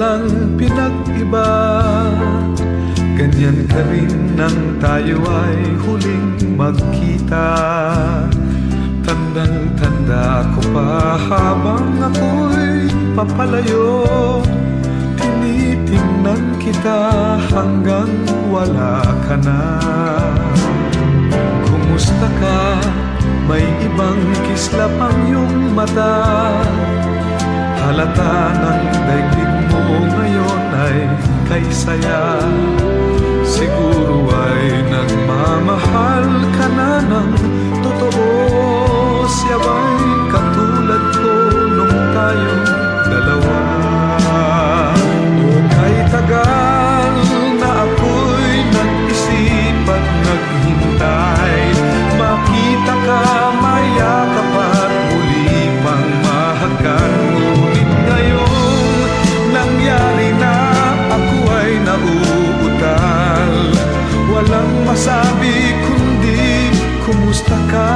walang pinag-iba. Ganyan ka rin nang tayo ay huling magkita. Tandang-tanda ko pa habang ako'y papalayo, tinitingnan kita hanggang wala ka na. Kumusta ka? May ibang kislap ang iyong mata. Halata ng daigdig mo ngayon ay kay saya. Siguro ay nagmamahal ka na ng totoo. Siya ba'y katulad ko nung tayong dalawa? O kay tagal na ako'y nag-isip at naghintay, makita ka, mayakap at muli pang mahagkan. Ngunit ngayong nangyari na, ako ay nauutal. Walang masabi kundi kumusta ka?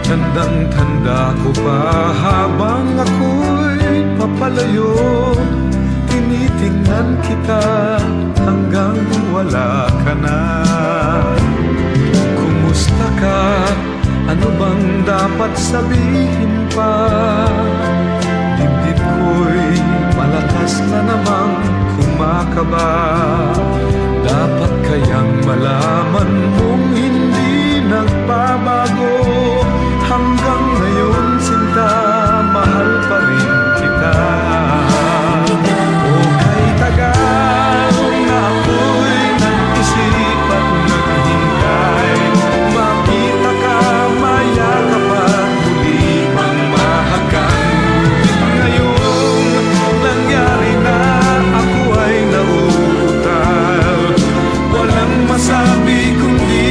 Tandang-tanda ko pa habang ako'y papalayo, tinitingnan kita hanggang wala ka na. Kumusta ka? Ano bang dapat sabihin pa? Dibdib ko'y malakas na namang kumakaba. Dapat kayang malaman mong hindi nagbabago. Hanggang ngayon sinta, mahal pa rin kita. O kay tagal na ako'y nag-isip at naghintay, makita ka, mayakap at muli pang mahagkan. Ngayong nangyari na, ako ay nauutal. Walang masabi kundi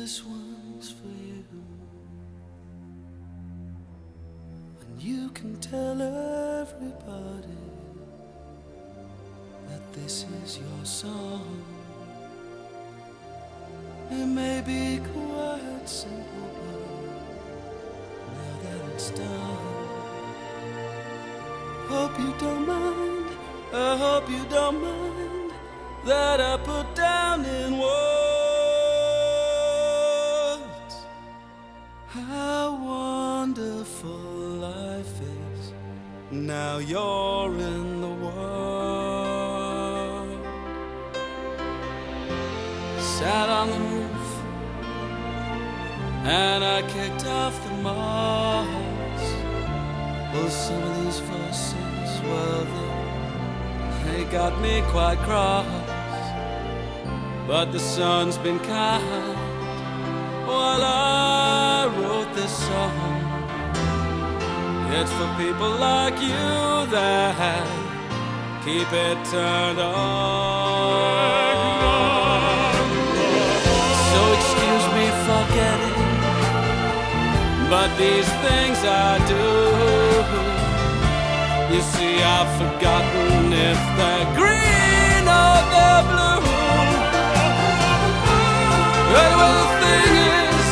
This one's for you, and you can tell everybody that this is your song. It may be quite simple, but now that it's done, hope you don't mind, I hope you don't mind that I put down in words how wonderful life is. Now you're in the world. Sat on the roof and I kicked off the moss. Well, some of these verses, well, they got me quite cross. But the sun's been kind while I wrote this song. It's for people like you that keep it turned on. So excuse me for getting, but these things I do, you see, I've forgotten if they're green or they're blue. But well, the thing is,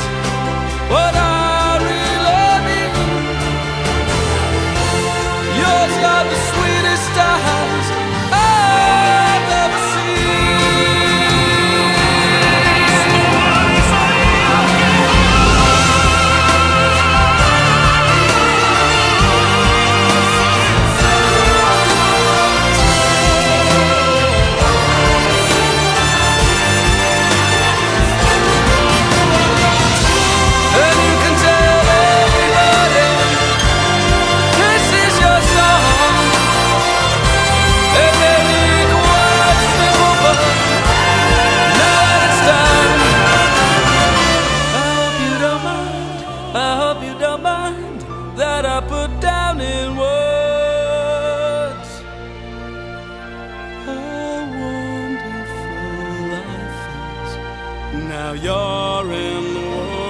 what I really mean, yours got the sweetest eyes I've ever that I put down in words how wonderful life is. Now you're in the world.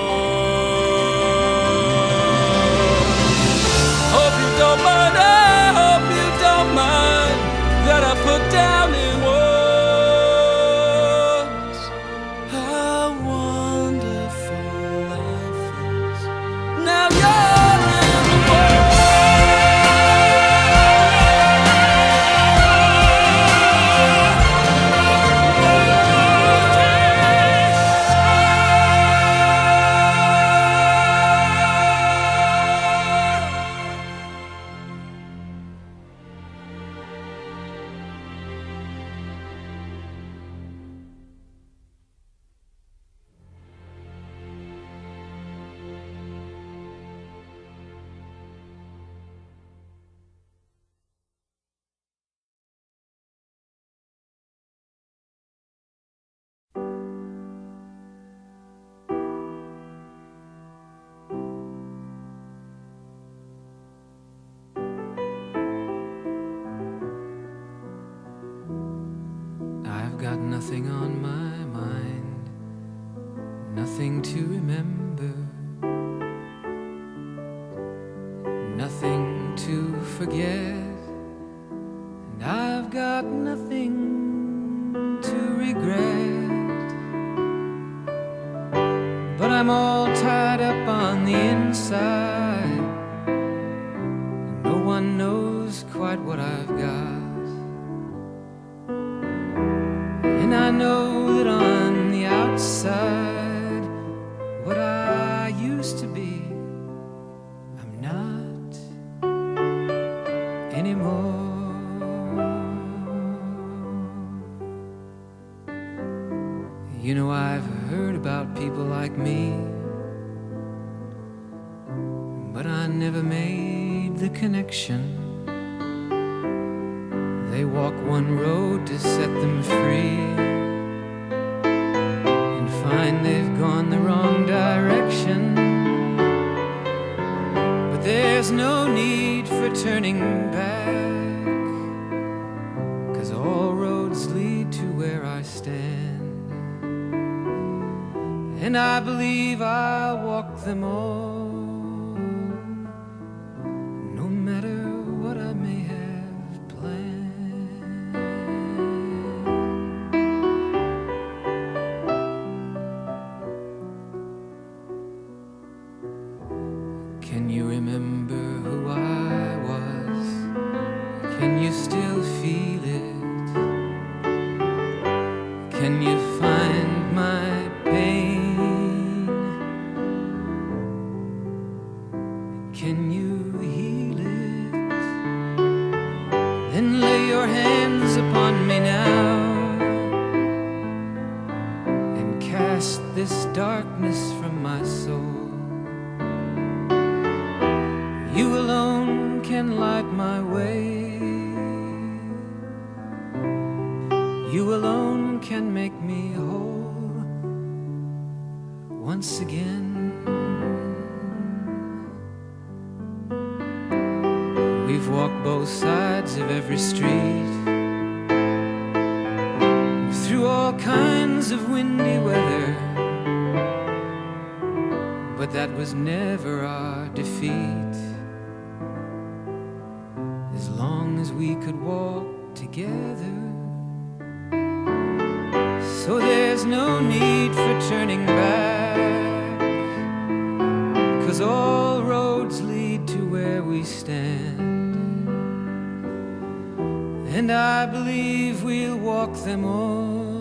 Hope you don't mind, I hope you don't mind that I put down in words how wonderful life is. Now you're got nothing on my mind, nothing to remember, nothing to forget, and I've got nothing to regret. But I'm all tied up on the inside, and no one knows quite what I've got. And I know that on the outside, what I used to be, I'm not anymore. You know, I've heard about people like me, but I never made the connection. They walk one road to set them free and find they've gone the wrong direction. But there's no need for turning back, 'cause all roads lead to where I stand. and I believe I'll walk them all, no matter what I may have planned. Can you remember who I was? Can you still feel it? Can you find my pain? Can you heal it? Then lay your hands upon me now and cast this darkness from my soul. You alone can light my way. You alone can make me whole once again. We've walked both sides of every street, through all kinds of windy weather, but that was never our defeat. As long as we could walk together. So there's no need for turning back, 'cause all roads lead to where we stand, and I believe we'll walk them all,